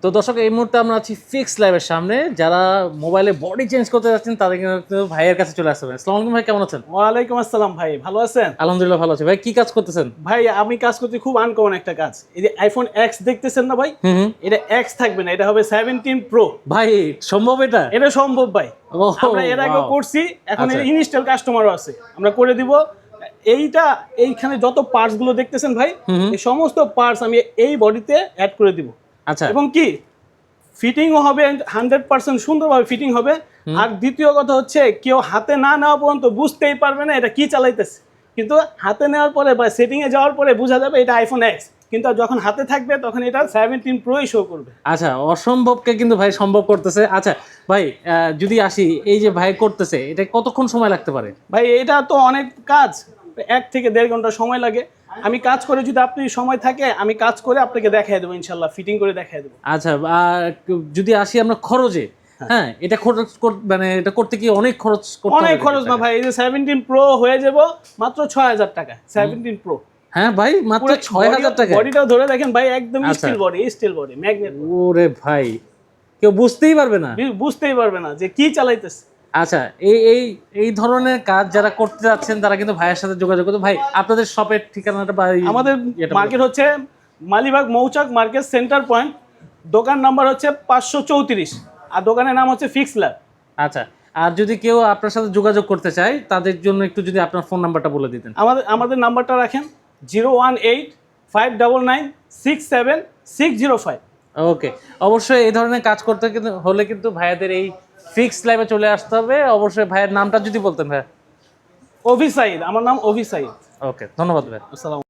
তো দর্শক এই মুহূর্তে আমরা আছি ফিক্স লাইভের সামনে। যারা মোবাইলে বডি চেঞ্জ করতে যাচ্ছেন তাদের কিন্তু ভাইয়ের কাছে চলে আসতে পারেন। আসসালামু আলাইকুম ভাই, কেমন আছেন? ওয়ালাইকুম আসসালাম ভাই, ভালো আছেন? আলহামদুলিল্লাহ ভালো আছি। ভাই কি কাজ করতেছেন? ভাই আমি কাজ করছি খুব আনকমন একটা কাজ। এই যে আইফোন এক্স দেখতেছেন না ভাই, এটা এক্স থাকবে না, এটা হবে 17 প্রো। ভাই সম্ভব এটা? এটা সম্ভব ভাই। ওহ, আমরা এর আগেও wow. করছি, এখন আচ্ছা। ইনস্টল কাস্টমারও আছে, আমরা করে দিব। এইখানে যত পার্টস গুলো দেখতেছেন ভাই, এই সমস্ত পার্টস আমি এই বডিতে অ্যাড করে দিব। আচ্ছা। এবং কি ফিটিংও হবে 100% সুন্দরভাবে ফিটিং হবে। আর দ্বিতীয় কথা হচ্ছে, কেউ হাতে না নেওয়া পর্যন্ত বুঝতেই পারবে না এটা কি চালাইতেছে, কিন্তু হাতে নেওয়ার পরে বা সেটিং এ যাওয়ার পরে বোঝা যাবে এটা আইফোন এক্স, কিন্তু যখন হাতে থাকবে তখন এটা 17 প্রোই শো করবে। আচ্ছা, অসম্ভবকে কিন্তু ভাই সম্ভব করতেছে। আচ্ছা ভাই, যদি আসি, এই যে ভাই করতেছে, এটা কতক্ষণ সময় লাগতে পারে? ভাই এটা তো অনেক কাজ, 1 থেকে 1.5 ঘন্টা সময় লাগে। আমি কাজ করে, যদি আপনি সময় থাকে আমি কাজ করে আপনাকে দেখাই দেবো, ইনশাল্লাহ ফিটিং করে দেখাই দেবো। আচ্ছা, যদি আসি আমরা খরচে, হ্যাঁ এটা খরচ মানে এটা করতে কি অনেক খরচ করতে অনেক হবে? খরচ না ভাই, এই যে 17 প্রো হয়ে যাব মাত্র 6000 টাকা। 17 প্রো, হ্যাঁ ভাই, মাত্র 6000 টাকা। বডিটাও ধরে দেখেন ভাই, একদম আচ্ছা। Steel body magnet. ওরে ভাই, কেউ বুঝতেই পারবে না। বুঝতেই পারবে না যে কি চালাইতেছে। আচ্ছা, এই এই এই ধরনের কাজ যারা করতে যাচ্ছেন তারা কিন্তু ভাইয়ের সাথে যোগাযোগ করতে। ভাই আপনাদের শপের ঠিকানাটা বা আমাদের মার্কেট হচ্ছে মালিবাগ মৌচাক মার্কেট সেন্টার পয়েন্ট, দোকান নাম্বার হচ্ছে 534, আর দোকানের নাম হচ্ছে ফিক্স ল্যাব। আচ্ছা, আর যদি কেউ আপনার সাথে যোগাযোগ করতে চায় তাদের জন্য একটু যদি আপনার ফোন নাম্বারটা বলে দিতেন। আমাদের নাম্বারটা রাখেন 018-599-67605। ওকে, অবশ্যই এই ধরনের কাজ করতে হলে কিন্তু ভাইয়াদের এই ফিক্স লাইভে চলে আসতে হবে। অবশ্যই ভাইয়ের নামটা যদি বলতেন ভাইয়া। অভি সাইদ, আমার নাম অভি সাইদ। ওকে, ধন্যবাদ ভাই। আসসালাম।